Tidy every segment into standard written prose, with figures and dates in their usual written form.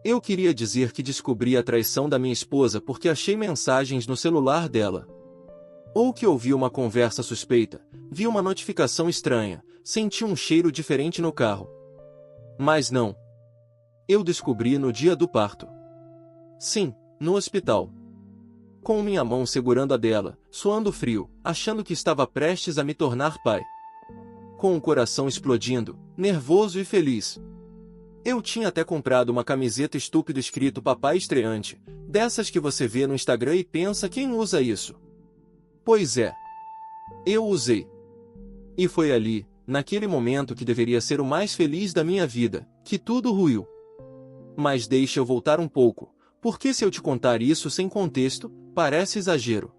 Eu queria dizer que descobri a traição da minha esposa porque achei mensagens no celular dela. Ou que ouvi uma conversa suspeita, vi uma notificação estranha, senti um cheiro diferente no carro. Mas não. Eu descobri no dia do parto. Sim, no hospital. Com minha mão segurando a dela, suando frio, achando que estava prestes a me tornar pai. Com o coração explodindo, nervoso e feliz. Eu tinha até comprado uma camiseta estúpida escrito Papai Estreante, dessas que você vê no Instagram e pensa quem usa isso. Pois é. Eu usei. E foi ali, naquele momento que deveria ser o mais feliz da minha vida, que tudo ruiu. Mas deixa eu voltar um pouco, porque se eu te contar isso sem contexto, parece exagero.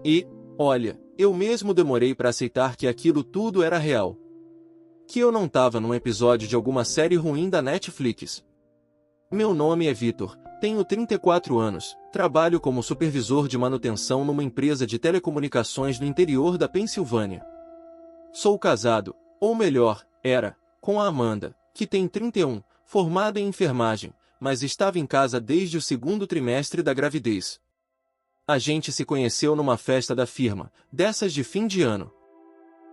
E, olha, eu mesmo demorei para aceitar que aquilo tudo era real. Que eu não estava num episódio de alguma série ruim da Netflix. Meu nome é Vitor, tenho 34 anos, trabalho como supervisor de manutenção numa empresa de telecomunicações no interior da Pensilvânia. Sou casado, ou melhor, era, com a Amanda, que tem 31, formada em enfermagem, mas estava em casa desde o segundo trimestre da gravidez. A gente se conheceu numa festa da firma, dessas de fim de ano.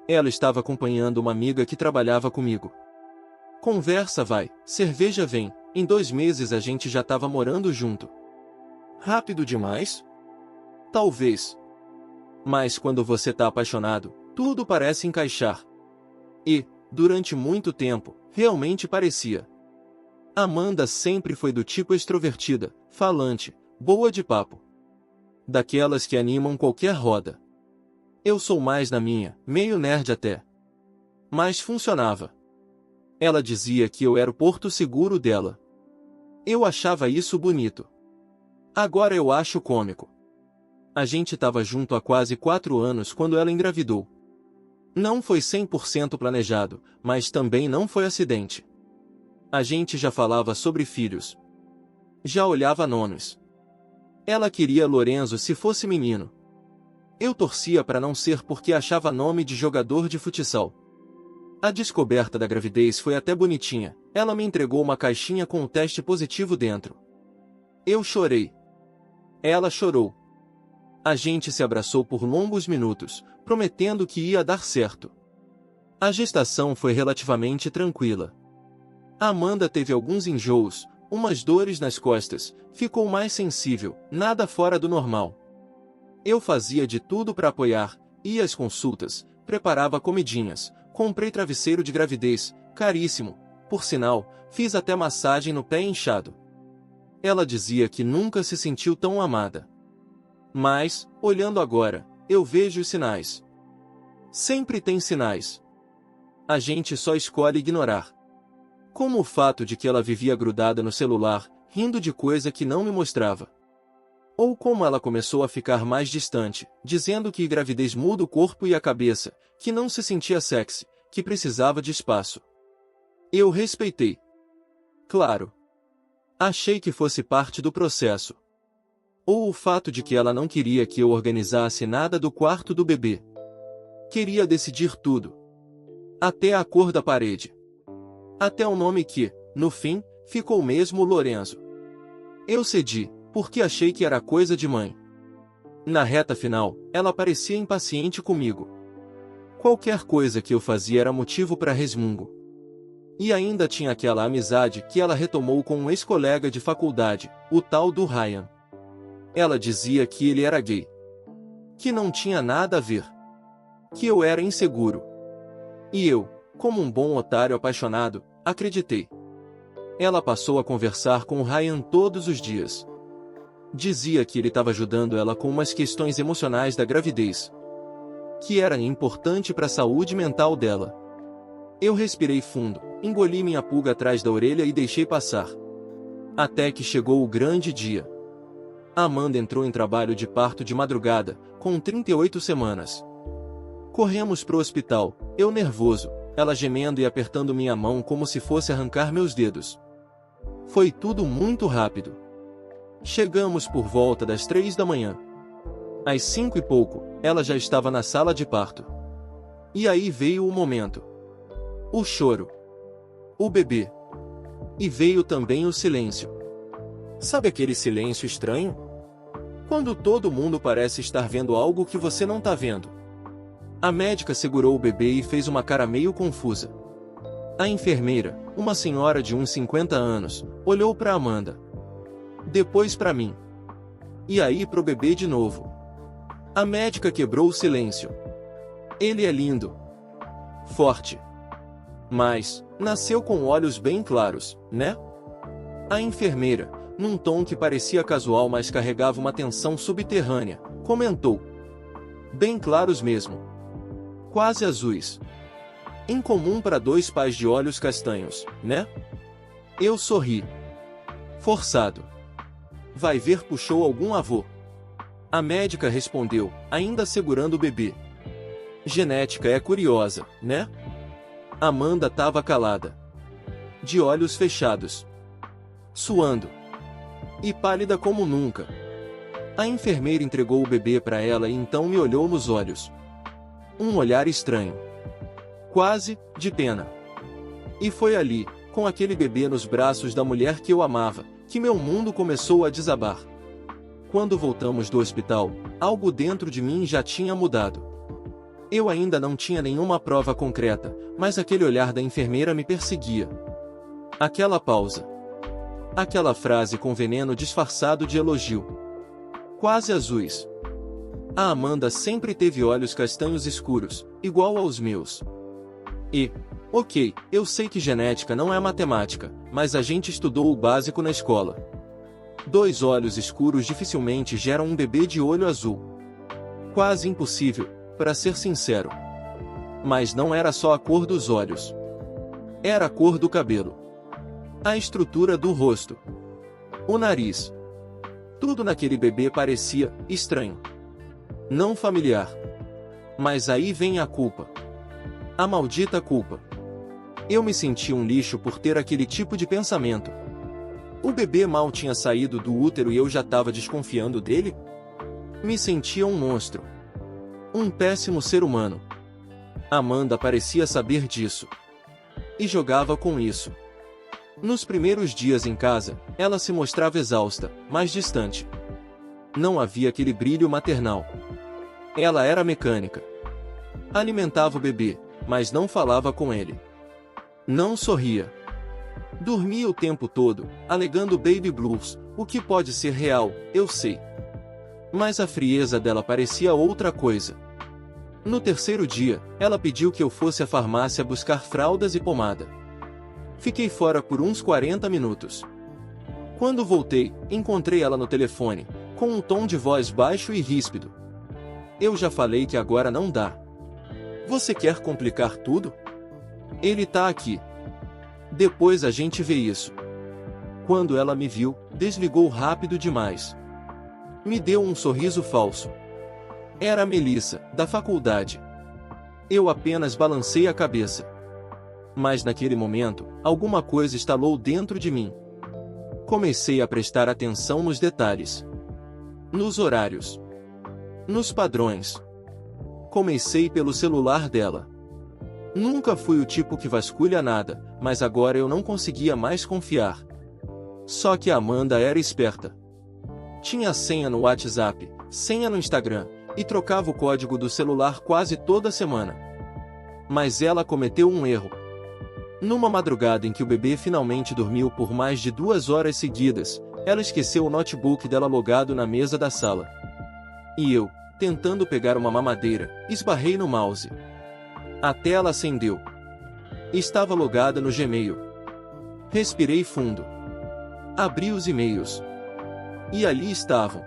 Ela estava acompanhando uma amiga que trabalhava comigo. Conversa vai, cerveja vem, em 2 meses a gente já estava morando junto. Rápido demais? Talvez. Mas quando você tá apaixonado, tudo parece encaixar. E, durante muito tempo, realmente parecia. Amanda sempre foi do tipo extrovertida, falante, boa de papo. Daquelas que animam qualquer roda. Eu sou mais na minha, meio nerd até. Mas funcionava. Ela dizia que eu era o porto seguro dela. Eu achava isso bonito. Agora eu acho cômico. A gente estava junto há quase 4 anos quando ela engravidou. Não foi 100% planejado, mas também não foi acidente. A gente já falava sobre filhos. Já olhava nomes. Ela queria Lorenzo se fosse menino. Eu torcia para não ser porque achava nome de jogador de futsal. A descoberta da gravidez foi até bonitinha. Ela me entregou uma caixinha com o teste positivo dentro. Eu chorei. Ela chorou. A gente se abraçou por longos minutos, prometendo que ia dar certo. A gestação foi relativamente tranquila. A Amanda teve alguns enjoos, umas dores nas costas, ficou mais sensível, nada fora do normal. Eu fazia de tudo para apoiar, ia às consultas, preparava comidinhas, comprei travesseiro de gravidez, caríssimo, por sinal, fiz até massagem no pé inchado. Ela dizia que nunca se sentiu tão amada. Mas, olhando agora, eu vejo os sinais. Sempre tem sinais. A gente só escolhe ignorar. Como o fato de que ela vivia grudada no celular, rindo de coisa que não me mostrava. Ou como ela começou a ficar mais distante, dizendo que gravidez muda o corpo e a cabeça, que não se sentia sexy, que precisava de espaço. Eu respeitei. Claro. Achei que fosse parte do processo. Ou o fato de que ela não queria que eu organizasse nada do quarto do bebê. Queria decidir tudo. Até a cor da parede. Até o nome que, no fim, ficou mesmo Lorenzo. Eu cedi, porque achei que era coisa de mãe. Na reta final, ela parecia impaciente comigo. Qualquer coisa que eu fazia era motivo para resmungo. E ainda tinha aquela amizade que ela retomou com um ex-colega de faculdade, o tal do Ryan. Ela dizia que ele era gay. Que não tinha nada a ver. Que eu era inseguro. E eu, como um bom otário apaixonado, acreditei. Ela passou a conversar com o Ryan todos os dias. Dizia que ele estava ajudando ela com umas questões emocionais da gravidez. Que era importante para a saúde mental dela. Eu respirei fundo, engoli minha pulga atrás da orelha e deixei passar. Até que chegou o grande dia. Amanda entrou em trabalho de parto de madrugada, com 38 semanas. Corremos pro hospital, eu nervoso, ela gemendo e apertando minha mão como se fosse arrancar meus dedos. Foi tudo muito rápido. Chegamos por volta das 3 da manhã. Às 5 e pouco, ela já estava na sala de parto. E aí veio o momento. O choro. O bebê. E veio também o silêncio. Sabe aquele silêncio estranho? Quando todo mundo parece estar vendo algo que você não está vendo. A médica segurou o bebê e fez uma cara meio confusa. A enfermeira, uma senhora de uns 50 anos, olhou para Amanda. Depois para mim. E aí pro bebê de novo. A médica quebrou o silêncio. Ele é lindo. Forte. Mas, nasceu com olhos bem claros, né? A enfermeira, num tom que parecia casual mas carregava uma tensão subterrânea, comentou. Bem claros mesmo. Quase azuis. Incomum para dois pais de olhos castanhos, né? Eu sorri. Forçado. Vai ver, puxou algum avô. A médica respondeu, ainda segurando o bebê. Genética é curiosa, né? Amanda estava calada. De olhos fechados. Suando. E pálida como nunca. A enfermeira entregou o bebê para ela e então me olhou nos olhos. Um olhar estranho. Quase, de pena. E foi ali, com aquele bebê nos braços da mulher que eu amava, que meu mundo começou a desabar. Quando voltamos do hospital, algo dentro de mim já tinha mudado. Eu ainda não tinha nenhuma prova concreta, mas aquele olhar da enfermeira me perseguia. Aquela pausa. Aquela frase com veneno disfarçado de elogio. Quase azuis. A Amanda sempre teve olhos castanhos escuros, igual aos meus. E, ok, eu sei que genética não é matemática, mas a gente estudou o básico na escola. Dois olhos escuros dificilmente geram um bebê de olho azul. Quase impossível, para ser sincero. Mas não era só a cor dos olhos. Era a cor do cabelo. A estrutura do rosto. O nariz. Tudo naquele bebê parecia estranho. Não familiar. Mas aí vem a culpa. A maldita culpa. Eu me senti um lixo por ter aquele tipo de pensamento. O bebê mal tinha saído do útero e eu já estava desconfiando dele? Me sentia um monstro. Um péssimo ser humano. Amanda parecia saber disso. E jogava com isso. Nos primeiros dias em casa, ela se mostrava exausta, mais distante. Não havia aquele brilho maternal. Ela era mecânica. Alimentava o bebê, mas não falava com ele. Não sorria. Dormia o tempo todo, alegando baby blues, o que pode ser real, eu sei. Mas a frieza dela parecia outra coisa. No terceiro dia, ela pediu que eu fosse à farmácia buscar fraldas e pomada. Fiquei fora por uns 40 minutos. Quando voltei, encontrei ela no telefone, com um tom de voz baixo e ríspido. Eu já falei que agora não dá. Você quer complicar tudo? Ele tá aqui. Depois a gente vê isso. Quando ela me viu, desligou rápido demais. Me deu um sorriso falso. Era a Melissa, da faculdade. Eu apenas balancei a cabeça. Mas naquele momento, alguma coisa estalou dentro de mim. Comecei a prestar atenção nos detalhes. Nos horários. Nos padrões. Comecei pelo celular dela. Nunca fui o tipo que vasculha nada, mas agora eu não conseguia mais confiar. Só que a Amanda era esperta. Tinha senha no WhatsApp, senha no Instagram, e trocava o código do celular quase toda semana. Mas ela cometeu um erro. Numa madrugada em que o bebê finalmente dormiu por mais de 2 horas seguidas, ela esqueceu o notebook dela logado na mesa da sala. E eu, tentando pegar uma mamadeira, esbarrei no mouse. A tela acendeu. Estava logada no Gmail. Respirei fundo. Abri os e-mails. E ali estavam.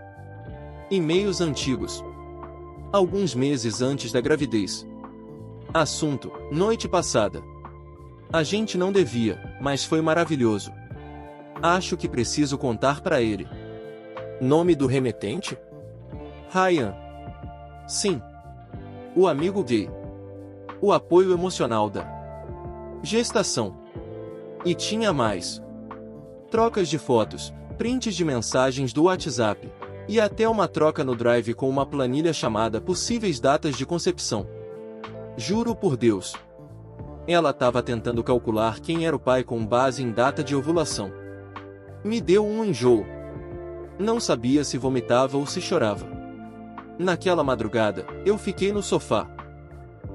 E-mails antigos. Alguns meses antes da gravidez. Assunto: noite passada. A gente não devia, mas foi maravilhoso. Acho que preciso contar para ele. Nome do remetente? Ryan. Sim. O amigo gay. O apoio emocional da gestação. E tinha mais. Trocas de fotos, prints de mensagens do WhatsApp, e até uma troca no Drive com uma planilha chamada Possíveis Datas de Concepção. Juro por Deus. Ela estava tentando calcular quem era o pai com base em data de ovulação. Me deu um enjoo. Não sabia se vomitava ou se chorava. Naquela madrugada, eu fiquei no sofá.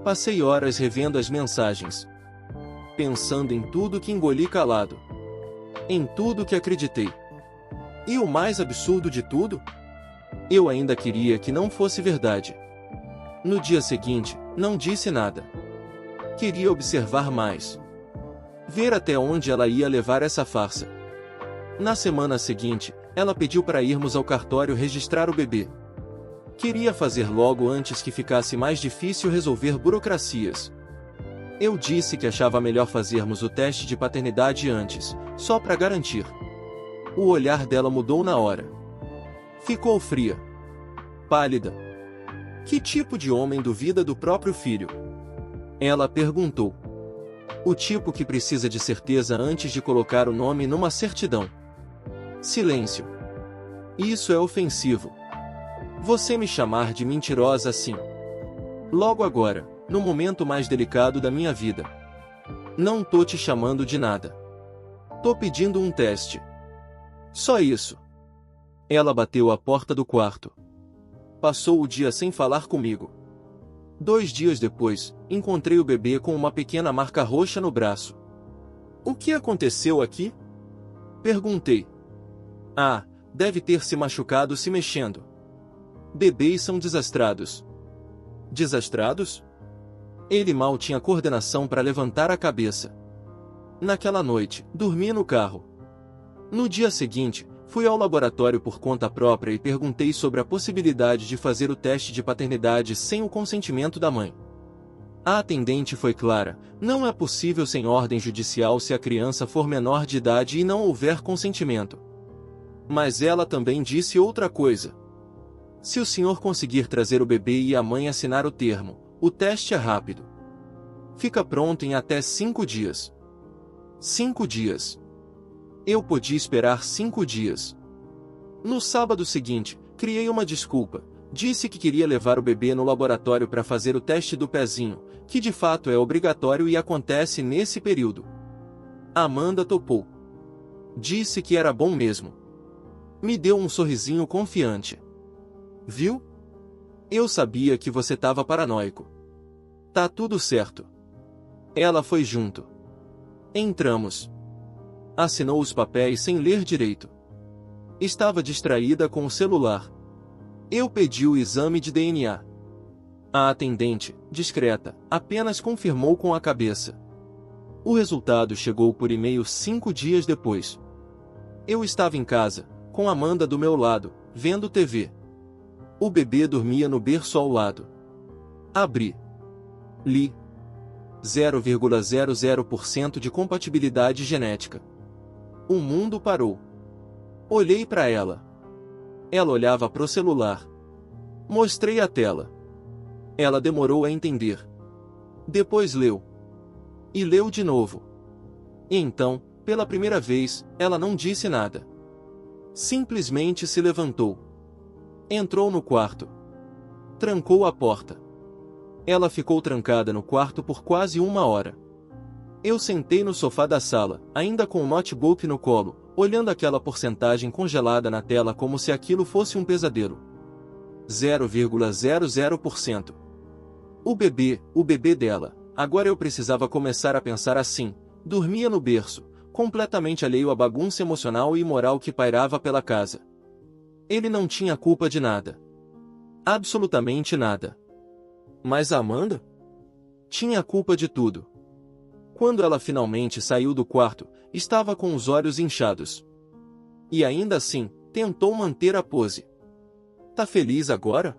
Passei horas revendo as mensagens, pensando em tudo que engoli calado, em tudo que acreditei. E o mais absurdo de tudo? Eu ainda queria que não fosse verdade. No dia seguinte, não disse nada. Queria observar mais. Ver até onde ela ia levar essa farsa. Na semana seguinte, ela pediu para irmos ao cartório registrar o bebê. Queria fazer logo antes que ficasse mais difícil resolver burocracias. Eu disse que achava melhor fazermos o teste de paternidade antes, só para garantir. O olhar dela mudou na hora. Ficou fria. Pálida. Que tipo de homem duvida do próprio filho? Ela perguntou. O tipo que precisa de certeza antes de colocar o nome numa certidão. Silêncio. Isso é ofensivo. Você me chamar de mentirosa assim. Logo agora, no momento mais delicado da minha vida. Não tô te chamando de nada. Tô pedindo um teste. Só isso. Ela bateu a porta do quarto. Passou o dia sem falar comigo. 2 dias depois, encontrei o bebê com uma pequena marca roxa no braço. O que aconteceu aqui? Perguntei. Ah, deve ter se machucado se mexendo. Bebês são desastrados. Desastrados? Ele mal tinha coordenação para levantar a cabeça. Naquela noite, dormi no carro. No dia seguinte, fui ao laboratório por conta própria e perguntei sobre a possibilidade de fazer o teste de paternidade sem o consentimento da mãe. A atendente foi clara: não é possível sem ordem judicial se a criança for menor de idade e não houver consentimento. Mas ela também disse outra coisa. Se o senhor conseguir trazer o bebê e a mãe assinar o termo, o teste é rápido. Fica pronto em até 5 dias. 5 dias. Eu podia esperar 5 dias. No sábado seguinte, criei uma desculpa. Disse que queria levar o bebê no laboratório para fazer o teste do pezinho, que de fato é obrigatório e acontece nesse período. Amanda topou. Disse que era bom mesmo. Me deu um sorrisinho confiante. Viu? Eu sabia que você estava paranoico. Tá tudo certo. Ela foi junto. Entramos. Assinou os papéis sem ler direito. Estava distraída com o celular. Eu pedi o exame de DNA. A atendente, discreta, apenas confirmou com a cabeça. O resultado chegou por e-mail 5 dias depois. Eu estava em casa, com Amanda do meu lado, vendo TV. O bebê dormia no berço ao lado. Abri. Li. 0,00% de compatibilidade genética. O mundo parou. Olhei para ela. Ela olhava pro celular. Mostrei a tela. Ela demorou a entender. Depois leu. E leu de novo. E então, pela primeira vez, ela não disse nada. Simplesmente se levantou. Entrou no quarto. Trancou a porta. Ela ficou trancada no quarto por quase 1 hora. Eu sentei no sofá da sala, ainda com o notebook no colo, olhando aquela porcentagem congelada na tela como se aquilo fosse um pesadelo. 0,00%. O bebê dela. Agora eu precisava começar a pensar assim. Dormia no berço, completamente alheio à bagunça emocional e moral que pairava pela casa. Ele não tinha culpa de nada. Absolutamente nada. Mas a Amanda? Tinha culpa de tudo. Quando ela finalmente saiu do quarto, estava com os olhos inchados. E ainda assim, tentou manter a pose. Tá feliz agora?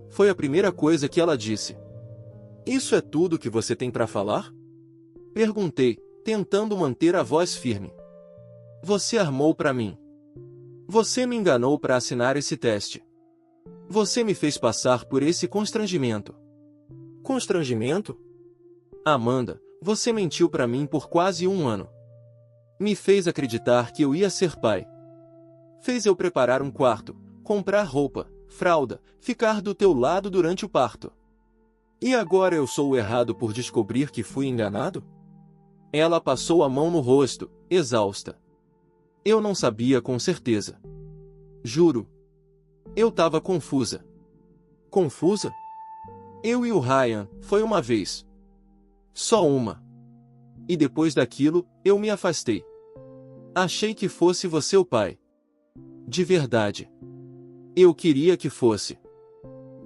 Foi a primeira coisa que ela disse. Isso é tudo que você tem para falar? Perguntei, tentando manter a voz firme. Você armou para mim. Você me enganou para assinar esse teste. Você me fez passar por esse constrangimento. Constrangimento? Amanda, você mentiu para mim por quase 1 ano. Me fez acreditar que eu ia ser pai. Fez eu preparar um quarto, comprar roupa, fralda, ficar do teu lado durante o parto. E agora eu sou o errado por descobrir que fui enganado? Ela passou a mão no rosto, exausta. Eu não sabia com certeza. Juro. Eu tava confusa. Confusa? Eu e o Ryan, foi uma vez. Só uma. E depois daquilo, eu me afastei. Achei que fosse você o pai. De verdade. Eu queria que fosse.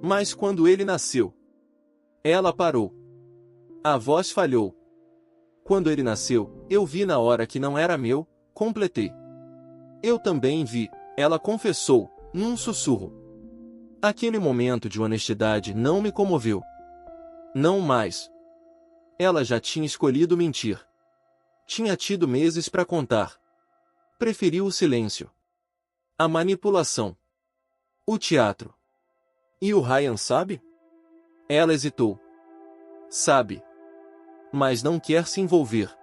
Mas quando ele nasceu... Ela parou. A voz falhou. Quando ele nasceu, eu vi na hora que não era meu, completei. Eu também vi, ela confessou, num sussurro. Aquele momento de honestidade não me comoveu. Não mais. Ela já tinha escolhido mentir. Tinha tido meses para contar. Preferiu o silêncio. A manipulação. O teatro. E o Ryan sabe? Ela hesitou. Sabe. Mas não quer se envolver.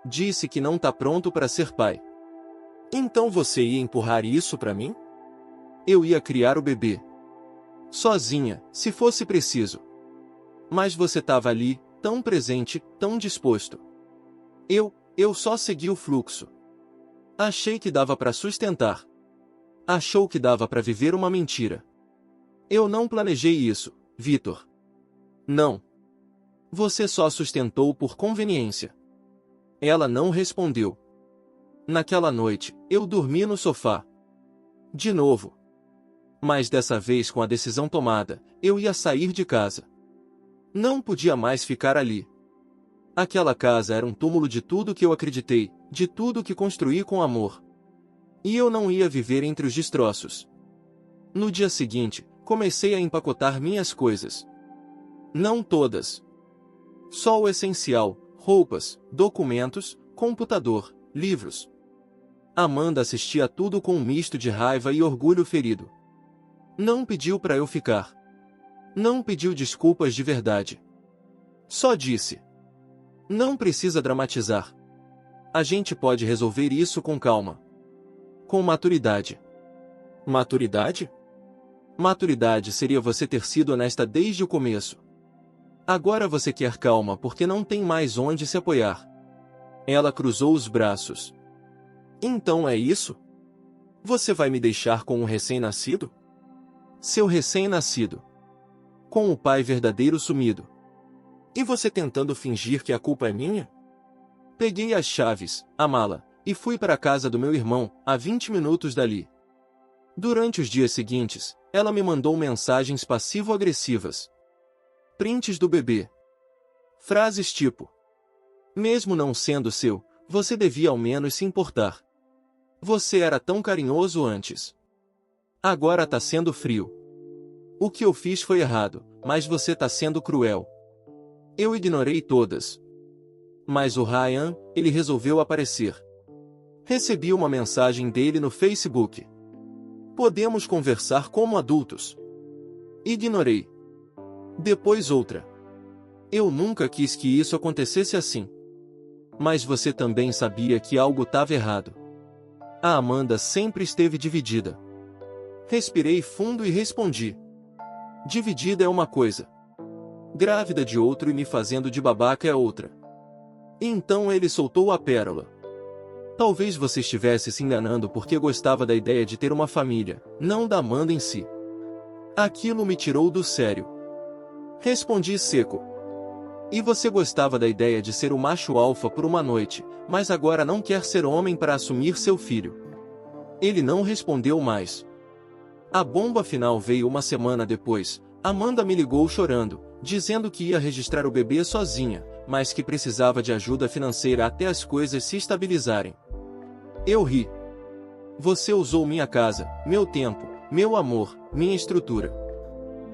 Disse que não tá pronto para ser pai. Então você ia empurrar isso para mim? Eu ia criar o bebê. Sozinha, se fosse preciso. Mas você tava ali, tão presente, tão disposto. Eu só segui o fluxo. Achei que dava para sustentar. Achou que dava para viver uma mentira. Eu não planejei isso, Vitor. Não. Você só sustentou por conveniência. Ela não respondeu. Naquela noite, eu dormi no sofá. De novo. Mas dessa vez com a decisão tomada, eu ia sair de casa. Não podia mais ficar ali. Aquela casa era um túmulo de tudo que eu acreditei, de tudo que construí com amor. E eu não ia viver entre os destroços. No dia seguinte, comecei a empacotar minhas coisas. Não todas. Só o essencial, roupas, documentos, computador, livros. Amanda assistia a tudo com um misto de raiva e orgulho ferido. Não pediu para eu ficar. Não pediu desculpas de verdade. Só disse: não precisa dramatizar. A gente pode resolver isso com calma. Com maturidade. Maturidade? Maturidade seria você ter sido honesta desde o começo. Agora você quer calma porque não tem mais onde se apoiar. Ela cruzou os braços. Então é isso? Você vai me deixar com um recém-nascido? Seu recém-nascido. Com o pai verdadeiro sumido. E você tentando fingir que a culpa é minha? Peguei as chaves, a mala, e fui para a casa do meu irmão, a 20 minutos dali. Durante os dias seguintes, ela me mandou mensagens passivo-agressivas. Prints do bebê. Frases tipo: mesmo não sendo seu, você devia ao menos se importar. Você era tão carinhoso antes. Agora tá sendo frio. O que eu fiz foi errado, mas você tá sendo cruel. Eu ignorei todas. Mas o Ryan, ele resolveu aparecer. Recebi uma mensagem dele no Facebook. Podemos conversar como adultos. Ignorei. Depois outra. Eu nunca quis que isso acontecesse assim. Mas você também sabia que algo estava errado. A Amanda sempre esteve dividida. Respirei fundo e respondi. Dividida é uma coisa. Grávida de outro e me fazendo de babaca é outra. Então ele soltou a pérola. Talvez você estivesse se enganando porque gostava da ideia de ter uma família, não da Amanda em si. Aquilo me tirou do sério. Respondi seco. E você gostava da ideia de ser o macho alfa por uma noite, mas agora não quer ser homem para assumir seu filho. Ele não respondeu mais. A bomba final veio uma semana depois. Amanda me ligou chorando, dizendo que ia registrar o bebê sozinha, mas que precisava de ajuda financeira até as coisas se estabilizarem. Eu ri. Você usou minha casa, meu tempo, meu amor, minha estrutura.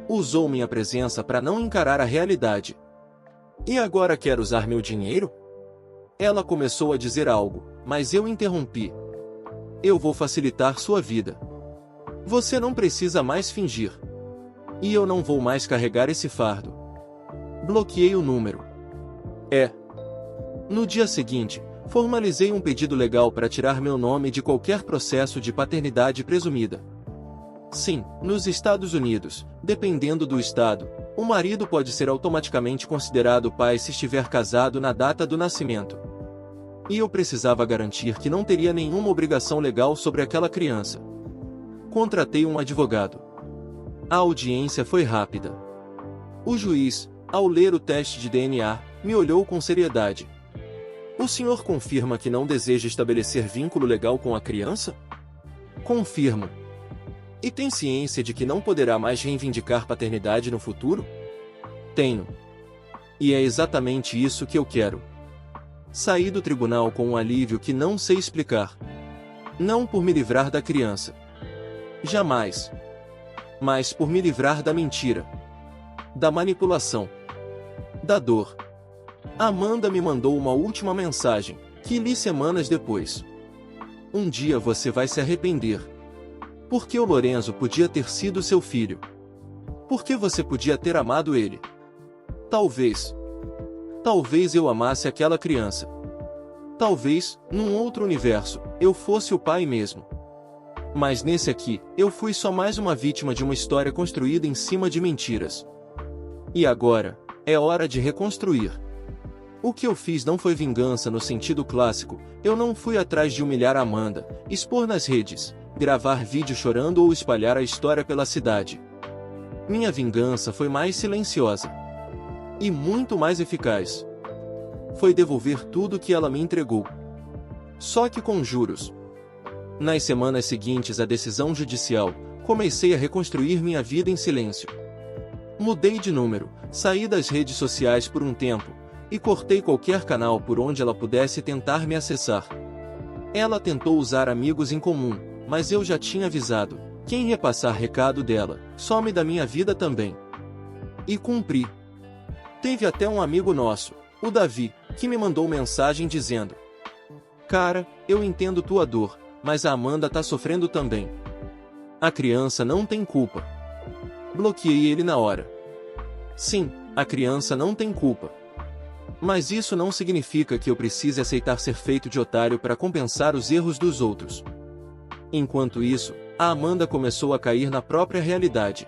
Usou minha presença para não encarar a realidade. E agora quer usar meu dinheiro? Ela começou a dizer algo, mas eu interrompi. Eu vou facilitar sua vida. Você não precisa mais fingir. E eu não vou mais carregar esse fardo. Bloqueei o número. No dia seguinte, formalizei um pedido legal para tirar meu nome de qualquer processo de paternidade presumida. Sim, nos Estados Unidos, dependendo do estado, o marido pode ser automaticamente considerado pai se estiver casado na data do nascimento. E eu precisava garantir que não teria nenhuma obrigação legal sobre aquela criança. Contratei um advogado. A audiência foi rápida. O juiz, ao ler o teste de DNA, me olhou com seriedade. O senhor confirma que não deseja estabelecer vínculo legal com a criança? Confirmo. E tem ciência de que não poderá mais reivindicar paternidade no futuro? Tenho. E é exatamente isso que eu quero. Saí do tribunal com um alívio que não sei explicar. Não por me livrar da criança. Jamais. Mas por me livrar da mentira. Da manipulação. Da dor. Amanda me mandou uma última mensagem, que li semanas depois. Um dia você vai se arrepender. Porque o Lorenzo podia ter sido seu filho. Porque você podia ter amado ele. Talvez. Talvez eu amasse aquela criança. Talvez, num outro universo, eu fosse o pai mesmo. Mas nesse aqui, eu fui só mais uma vítima de uma história construída em cima de mentiras. E agora, é hora de reconstruir. O que eu fiz não foi vingança no sentido clássico, eu não fui atrás de humilhar a Amanda, expor nas redes, gravar vídeo chorando ou espalhar a história pela cidade. Minha vingança foi mais silenciosa. E muito mais eficaz. Foi devolver tudo que ela me entregou. Só que com juros. Nas semanas seguintes à decisão judicial, comecei a reconstruir minha vida em silêncio. Mudei de número, saí das redes sociais por um tempo, e cortei qualquer canal por onde ela pudesse tentar me acessar. Ela tentou usar amigos em comum, mas eu já tinha avisado, quem ia passar recado dela, some da minha vida também. E cumpri. Teve até um amigo nosso, o Davi, que me mandou mensagem dizendo: "Cara, eu entendo tua dor, mas a Amanda tá sofrendo também. A criança não tem culpa." Bloqueei ele na hora. Sim, a criança não tem culpa. Mas isso não significa que eu precise aceitar ser feito de otário para compensar os erros dos outros. Enquanto isso, a Amanda começou a cair na própria realidade.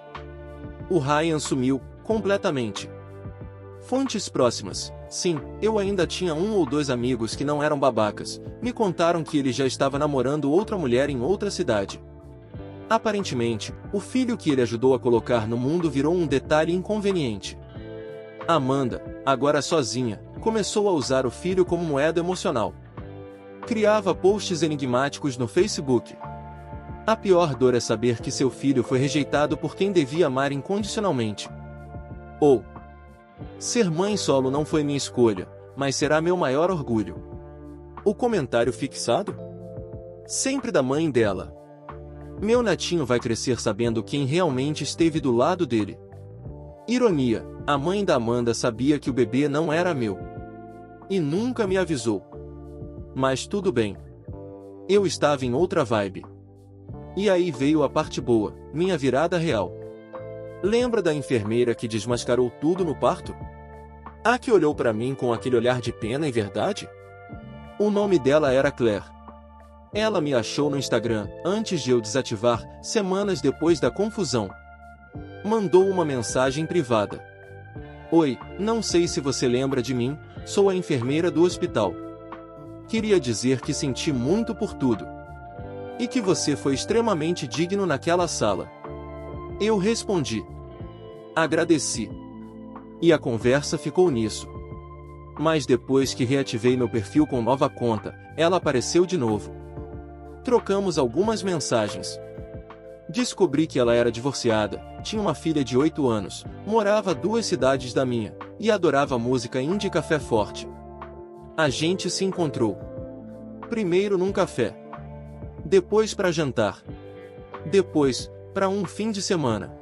O Ryan sumiu, completamente. Fontes próximas. Sim, eu ainda tinha um ou dois amigos que não eram babacas, me contaram que ele já estava namorando outra mulher em outra cidade. Aparentemente, o filho que ele ajudou a colocar no mundo virou um detalhe inconveniente. Amanda, agora sozinha, começou a usar o filho como moeda emocional. Criava posts enigmáticos no Facebook. A pior dor é saber que seu filho foi rejeitado por quem devia amar incondicionalmente. Ou: ser mãe solo não foi minha escolha, mas será meu maior orgulho. O comentário fixado? Sempre da mãe dela. Meu netinho vai crescer sabendo quem realmente esteve do lado dele. Ironia, a mãe da Amanda sabia que o bebê não era meu. E nunca me avisou. Mas tudo bem. Eu estava em outra vibe. E aí veio a parte boa, minha virada real. Lembra da enfermeira que desmascarou tudo no parto? A que olhou para mim com aquele olhar de pena e verdade? O nome dela era Claire. Ela me achou no Instagram, antes de eu desativar, semanas depois da confusão. Mandou uma mensagem privada. Oi, não sei se você lembra de mim, sou a enfermeira do hospital. Queria dizer que senti muito por tudo. E que você foi extremamente digno naquela sala. Eu respondi. Agradeci. E a conversa ficou nisso. Mas depois que reativei meu perfil com nova conta, ela apareceu de novo. Trocamos algumas mensagens. Descobri que ela era divorciada, tinha uma filha de 8 anos, morava a 2 cidades da minha, e adorava música indie e café forte. A gente se encontrou. Primeiro num café. Depois para jantar. Depois, para um fim de semana.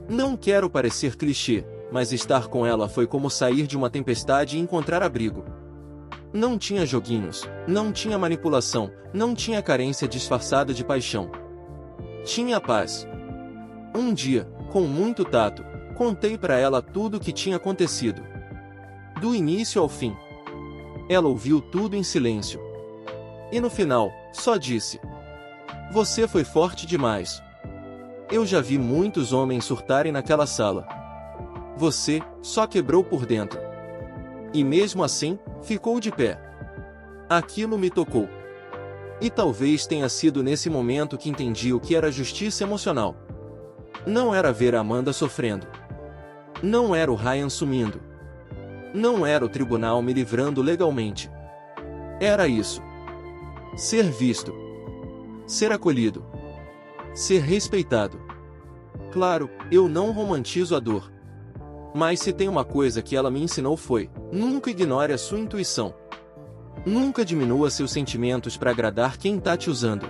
Não quero parecer clichê, mas estar com ela foi como sair de uma tempestade e encontrar abrigo. Não tinha joguinhos, não tinha manipulação, não tinha carência disfarçada de paixão. Tinha paz. Um dia, com muito tato, contei para ela tudo o que tinha acontecido. Do início ao fim. Ela ouviu tudo em silêncio. E no final, só disse: "Você foi forte demais. Eu já vi muitos homens surtarem naquela sala. Você só quebrou por dentro." E mesmo assim, ficou de pé. Aquilo me tocou. E talvez tenha sido nesse momento que entendi o que era justiça emocional. Não era ver a Amanda sofrendo. Não era o Ryan sumindo. Não era o tribunal me livrando legalmente. Era isso. Ser visto. Ser acolhido. Ser respeitado. Claro, eu não romantizo a dor. Mas se tem uma coisa que ela me ensinou foi: nunca ignore a sua intuição. Nunca diminua seus sentimentos para agradar quem tá te usando.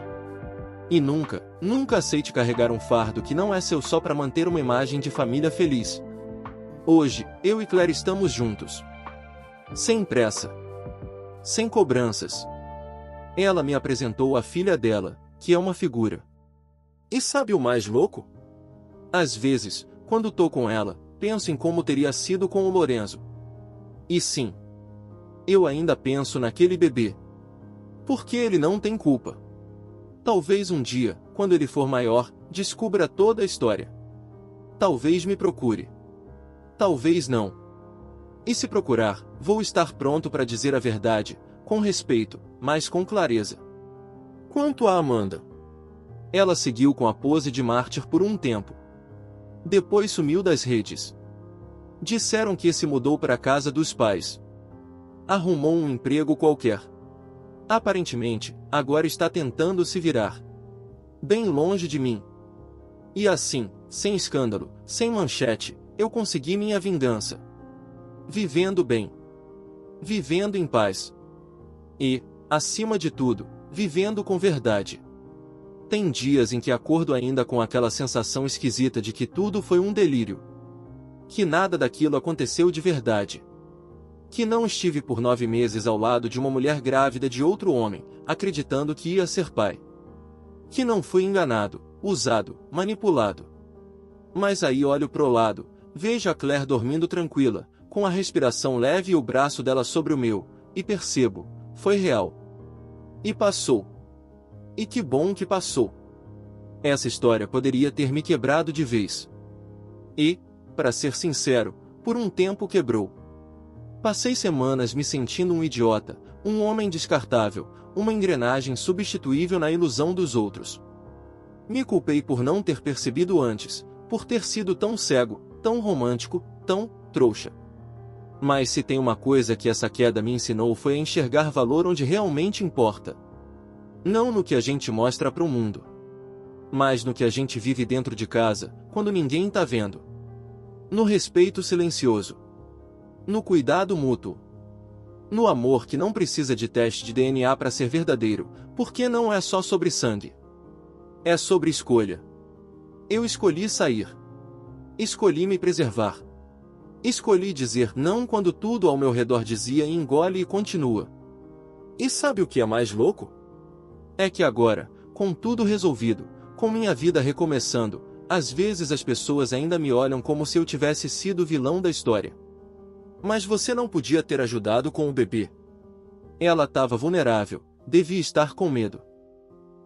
E nunca, nunca aceite carregar um fardo que não é seu só para manter uma imagem de família feliz. Hoje, eu e Claire estamos juntos. Sem pressa. Sem cobranças. Ela me apresentou a filha dela, que é uma figura. E sabe o mais louco? Às vezes, quando tô com ela, penso em como teria sido com o Lorenzo. E sim, eu ainda penso naquele bebê. Porque ele não tem culpa. Talvez um dia, quando ele for maior, descubra toda a história. Talvez me procure. Talvez não. E se procurar, vou estar pronto para dizer a verdade, com respeito, mas com clareza. Quanto a Amanda, ela seguiu com a pose de mártir por um tempo. Depois sumiu das redes. Disseram que se mudou para a casa dos pais. Arrumou um emprego qualquer. Aparentemente, agora está tentando se virar. Bem longe de mim. E assim, sem escândalo, sem manchete, eu consegui minha vingança. Vivendo bem. Vivendo em paz. E, acima de tudo, vivendo com verdade. Tem dias em que acordo ainda com aquela sensação esquisita de que tudo foi um delírio. Que nada daquilo aconteceu de verdade. Que não estive por 9 meses ao lado de uma mulher grávida de outro homem, acreditando que ia ser pai. Que não fui enganado, usado, manipulado. Mas aí olho pro lado, vejo a Claire dormindo tranquila, com a respiração leve e o braço dela sobre o meu, e percebo, foi real. E passou. E que bom que passou. Essa história poderia ter me quebrado de vez. E, para ser sincero, por um tempo quebrou. Passei semanas me sentindo um idiota, um homem descartável, uma engrenagem substituível na ilusão dos outros. Me culpei por não ter percebido antes, por ter sido tão cego, tão romântico, tão trouxa. Mas se tem uma coisa que essa queda me ensinou foi a enxergar valor onde realmente importa. Não no que a gente mostra para o mundo, mas no que a gente vive dentro de casa, quando ninguém tá vendo. No respeito silencioso. No cuidado mútuo. No amor que não precisa de teste de DNA para ser verdadeiro, porque não é só sobre sangue. É sobre escolha. Eu escolhi sair. Escolhi me preservar. Escolhi dizer não quando tudo ao meu redor dizia engole e continua. E sabe o que é mais louco? É que agora, com tudo resolvido, com minha vida recomeçando, às vezes as pessoas ainda me olham como se eu tivesse sido o vilão da história. Mas você não podia ter ajudado com o bebê. Ela estava vulnerável, devia estar com medo.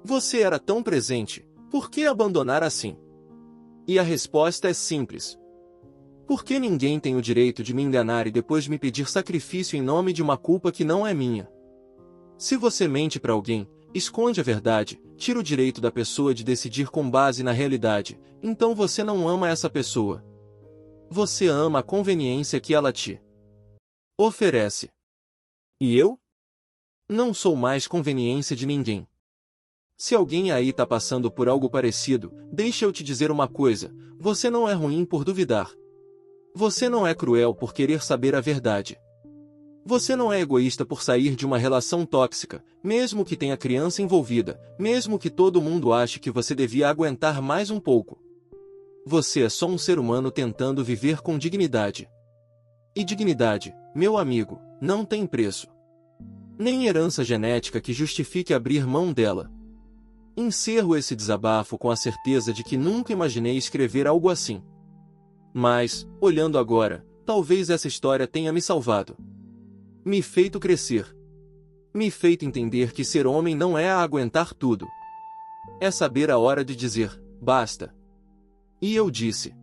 Você era tão presente, por que abandonar assim? E a resposta é simples. Porque ninguém tem o direito de me enganar e depois me pedir sacrifício em nome de uma culpa que não é minha. Se você mente para alguém, esconde a verdade, tira o direito da pessoa de decidir com base na realidade, então você não ama essa pessoa. Você ama a conveniência que ela te oferece. E eu? Não sou mais conveniência de ninguém. Se alguém aí tá passando por algo parecido, deixa eu te dizer uma coisa, você não é ruim por duvidar. Você não é cruel por querer saber a verdade. Você não é egoísta por sair de uma relação tóxica, mesmo que tenha criança envolvida, mesmo que todo mundo ache que você devia aguentar mais um pouco. Você é só um ser humano tentando viver com dignidade. E dignidade, meu amigo, não tem preço. Nem herança genética que justifique abrir mão dela. Encerro esse desabafo com a certeza de que nunca imaginei escrever algo assim. Mas, olhando agora, talvez essa história tenha me salvado. Me feito crescer. Me feito entender que ser homem não é aguentar tudo. É saber a hora de dizer, basta. E eu disse.